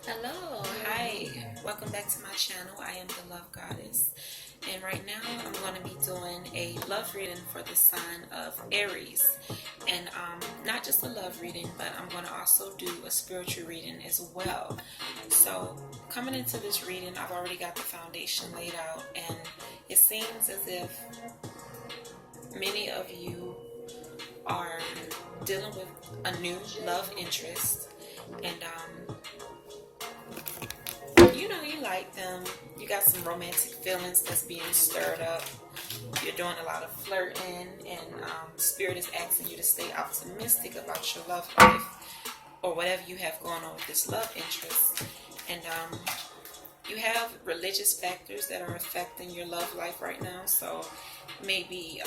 Hello, hi, welcome back to my channel. I am the Love Goddess, and right now I'm going to be doing a love reading for the sign of Aries, and not just a love reading, but I'm going to also do a spiritual reading as well. So coming into this reading, I've already got the foundation laid out, and it seems as if many of you are dealing with a new love interest, and you like them. You got some romantic feelings that's being stirred up. You're doing a lot of flirting, and Spirit is asking you to stay optimistic about your love life or whatever you have going on with this love interest. And you have religious factors that are affecting your love life right now. So maybe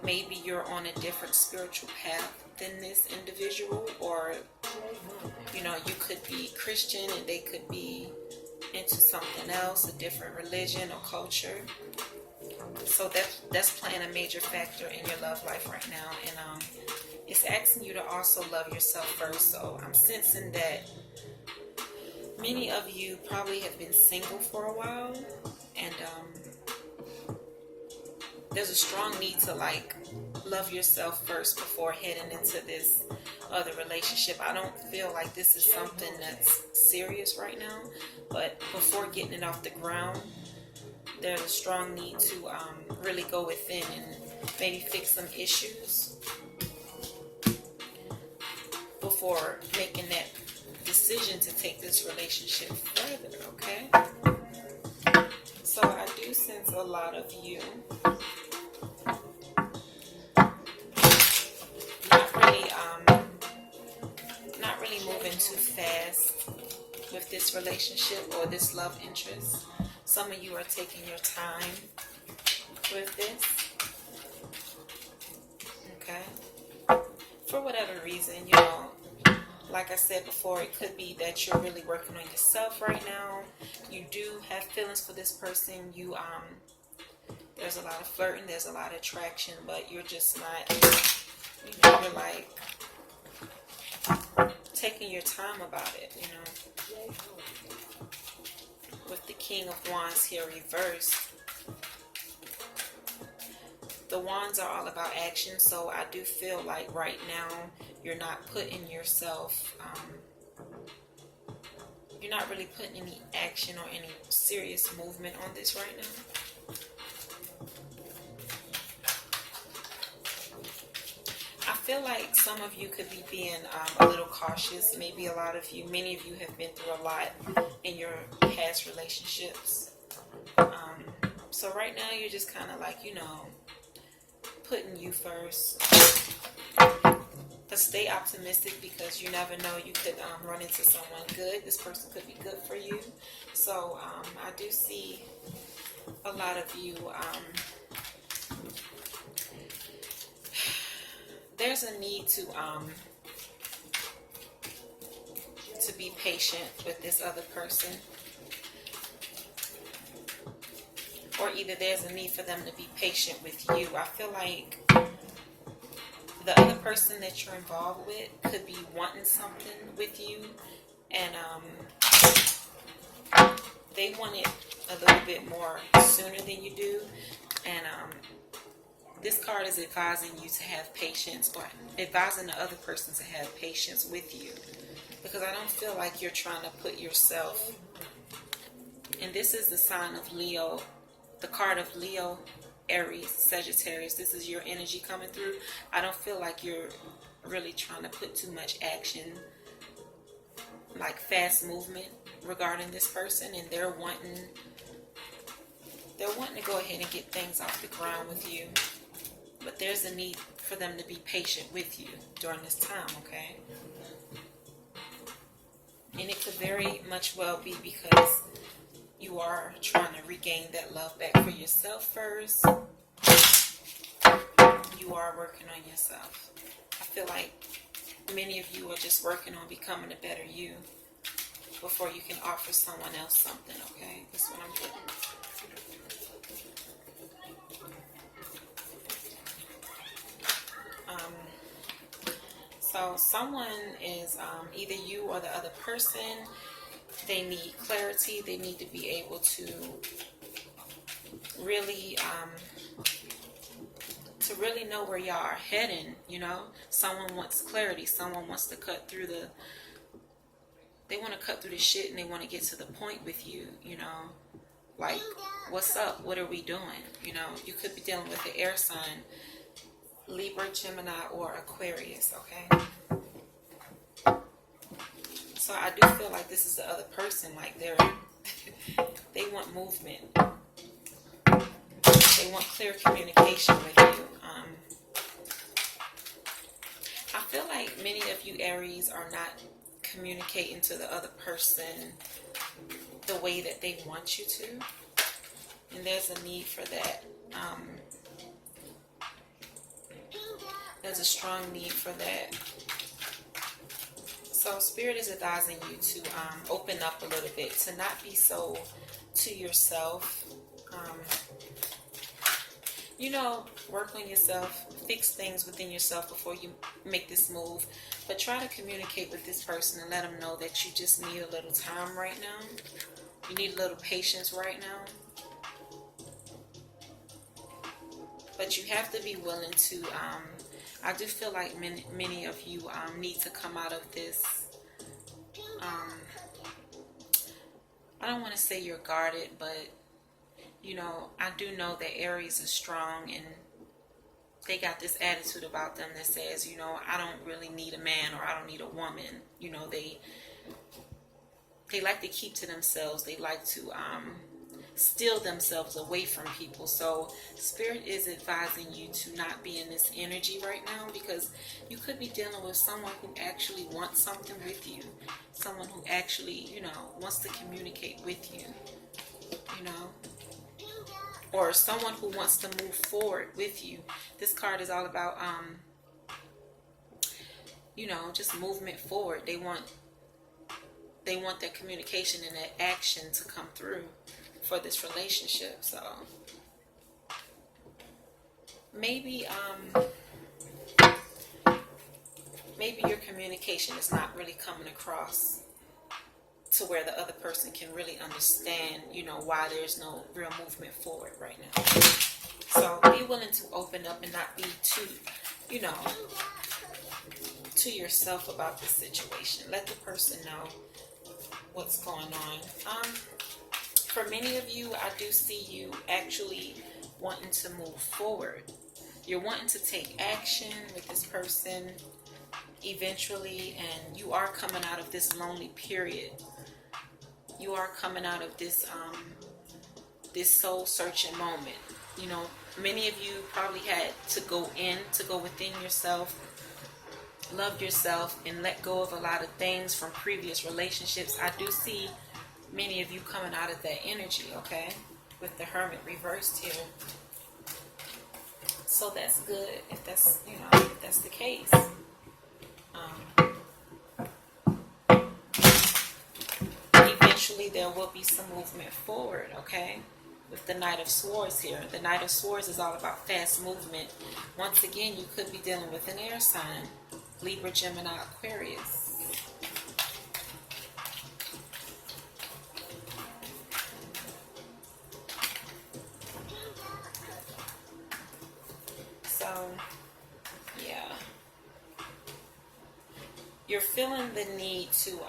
maybe you're on a different spiritual path than this individual, or you could be Christian and they could be into something else, a different religion or culture. So that's playing a major factor in your love life right now, and it's asking you to also love yourself first. So I'm sensing that many of you probably have been single for a while, and there's a strong need to love yourself first before heading into this other relationship. I don't feel like this is something that's serious right now, but before getting it off the ground, there's a strong need to really go within and maybe fix some issues before making that decision to take this relationship further, okay? So I do sense a lot of you not really not really moving too fast with this relationship or this love interest. Some of you are taking your time with this, okay? For whatever reason, like I said before, it could be that you're really working on yourself right now. You do have feelings for this person. There's a lot of flirting, there's a lot of attraction, but you're just not, you're like taking your time about it, With the King of Wands here reversed, the wands are all about action, so I do feel like right now you're not putting yourself, you're not really putting any action or any serious movement on this right now. I feel like some of you could be being a little cautious. Maybe many of you have been through a lot in your past relationships. So right now you're just kind of putting you first. But stay optimistic, because you never know, you could run into someone good. This person could be good for you. So I do see a lot of you, there's a need to be patient with this other person, or either there's a need for them to be patient with you. I feel like the other person that you're involved with could be wanting something with you, and they want it a little bit more sooner than you do, and this card is advising you to have patience, or advising the other person to have patience with you, because I don't feel like you're trying to put yourself, and this is the sign of Leo, the card of Leo, Aries, Sagittarius. This is your energy coming through. I don't feel like you're really trying to put too much action, like fast movement regarding this person, and they're wanting to go ahead and get things off the ground with you. But there's a need for them to be patient with you during this time, okay? And it could very much well be because you are trying to regain that love back for yourself first. You are working on yourself. I feel like many of you are just working on becoming a better you before you can offer someone else something, okay? That's what I'm getting. So someone is either you or the other person. They need clarity. They need to be able to really know where y'all are heading. You know, someone wants clarity. Someone wants to cut through the. They want to cut through the shit and they want to get to the point with you. You know, like, what's up? What are we doing? You know, you could be dealing with the air sign, Libra, Gemini, or Aquarius. Okay. So I do feel like this is the other person. Like they want movement. They want clear communication with you. I feel like many of you Aries are not communicating to the other person the way that they want you to. And there's a need for that. There's a strong need for that. So Spirit is advising you to open up a little bit, to not be so to yourself. You know, work on yourself, fix things within yourself before you make this move. But try to communicate with this person and let them know that you just need a little time right now. You need a little patience right now. But you have to be willing to, I do feel like many of you need to come out of this. I don't want to say you're guarded, but you know, I do know that Aries is strong and they got this attitude about them that says, you know, I don't really need a man or I don't need a woman. You know, they like to keep to themselves. They like to steal themselves away from people. So Spirit is advising you to not be in this energy right now, because you could be dealing with someone who actually wants something with you. Someone who actually, you know, wants to communicate with you, you know. Or someone who wants to move forward with you. This card is all about, you know, just movement forward. They want that communication and that action to come through for this relationship. So maybe your communication is not really coming across to where the other person can really understand, you know, why there's no real movement forward right now. So be willing to open up and not be too, you know, to yourself about this situation. Let the person know what's going on. For many of you, I do see you actually wanting to move forward. You're wanting to take action with this person eventually, and you are coming out of this lonely period. You are coming out of this this soul searching moment. You know, many of you probably had to go within yourself, love yourself, and let go of a lot of things from previous relationships. I do see many of you coming out of that energy, okay, with the Hermit reversed here. So that's good if that's, you know, if that's the case. Eventually there will be some movement forward, okay, with the Knight of Swords here. The Knight of Swords is all about fast movement. Once again, you could be dealing with an air sign, Libra, Gemini, Aquarius. So, yeah. You're feeling the need to,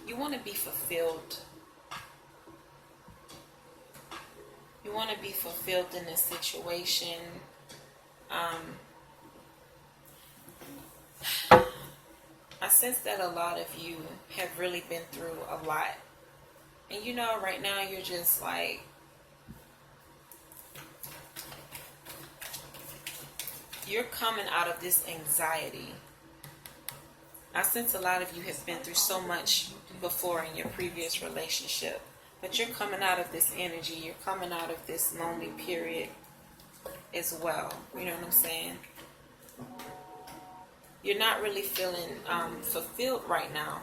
you want to be fulfilled. You want to be fulfilled in this situation. I sense that a lot of you have really been through a lot. And you know, right now you're just like, you're coming out of this anxiety. I sense a lot of you have been through so much before in your previous relationship. But you're coming out of this energy. You're coming out of this lonely period as well. You know what I'm saying? You're not really feeling fulfilled right now.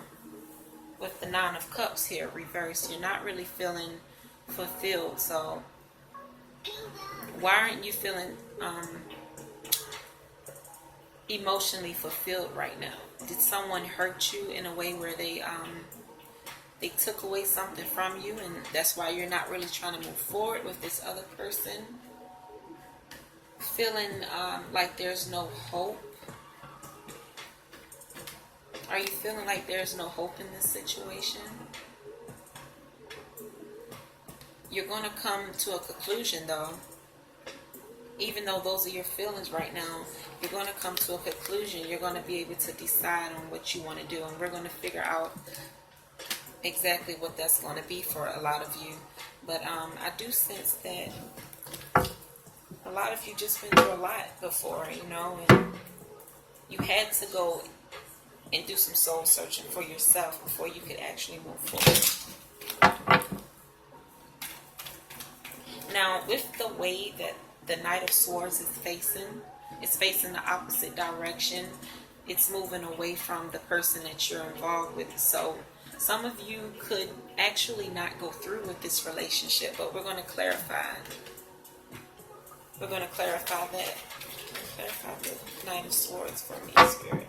With the Nine of Cups here reversed, you're not really feeling fulfilled. So why aren't you feeling emotionally fulfilled right now? Did someone hurt you in a way where they took away something from you, and that's why you're not really trying to move forward with this other person? Feeling like there's no hope. Are you feeling like there's no hope in this situation? You're going to come to a conclusion, though. Even though those are your feelings right now, you're going to come to a conclusion. You're going to be able to decide on what you want to do, and we're going to figure out exactly what that's going to be for a lot of you. But I do sense that a lot of you just been through a lot before, you know, and you had to go and do some soul searching for yourself before you could actually move forward. Now, with the way that the Knight of Swords is facing, it's facing the opposite direction. It's moving away from the person that you're involved with. So some of you could actually not go through with this relationship, but we're going to clarify. We're going to clarify that. Clarify the Knight of Swords for me, Spirit.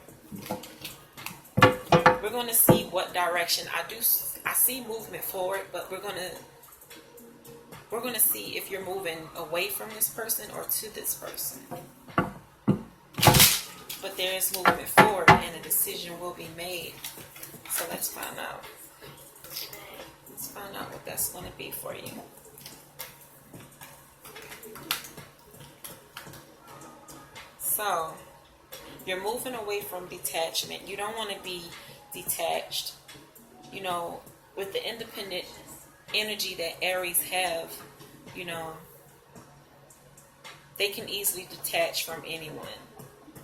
We're going to see what direction. I see movement forward, but we're going to see if you're moving away from this person or to this person. But there is movement forward, and a decision will be made. So let's find out. Let's find out what that's going to be for you. So, you're moving away from detachment. You don't want to be detached. You know, with the independent energy that Aries have, you know, they can easily detach from anyone.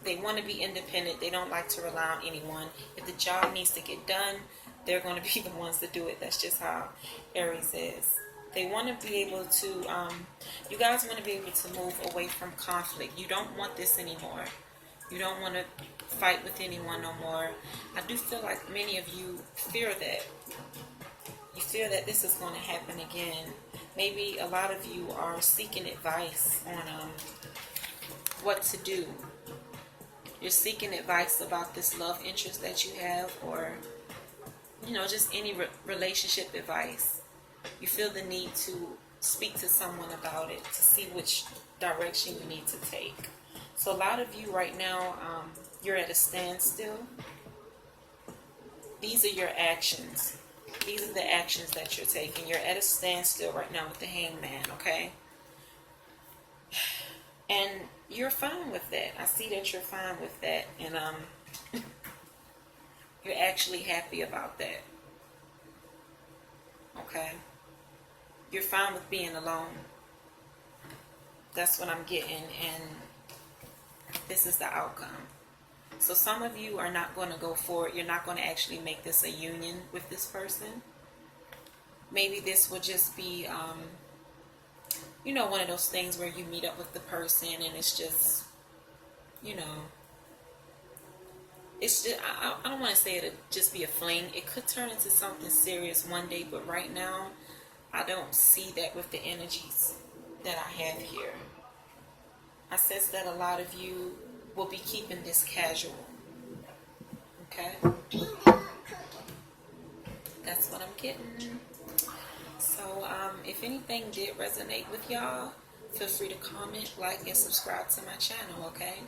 They want to be independent. They don't like to rely on anyone. If the job needs to get done, they're going to be the ones to do it. That's just how Aries is. They want to be able to, you guys want to be able to move away from conflict. You don't want this anymore. You don't want to fight with anyone no more. I do feel like many of you fear that. You fear that this is going to happen again. Maybe a lot of you are seeking advice on what to do. You're seeking advice about this love interest that you have, or, you know, just any relationship advice. You feel the need to speak to someone about it to see which direction you need to take. So a lot of you right now, you're at a standstill. These are your actions. These are the actions that you're taking. You're at a standstill right now with the Hangman, okay? And you're fine with that. I see that you're fine with that. And you're actually happy about that. Okay? You're fine with being alone. That's what I'm getting. And this is the outcome. So some of you are not going to go forward. You're not going to actually make this a union with this person. Maybe this will just be, you know, one of those things where you meet up with the person and it's just, you know, it's just, I don't want to say it'll just be a fling. It could turn into something serious one day, but right now, I don't see that with the energies that I have here. I sense that a lot of you will be keeping this casual. Okay? That's what I'm getting. So, if anything did resonate with y'all, feel free to comment, like, and subscribe to my channel, okay?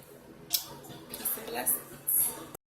Peace and blessings.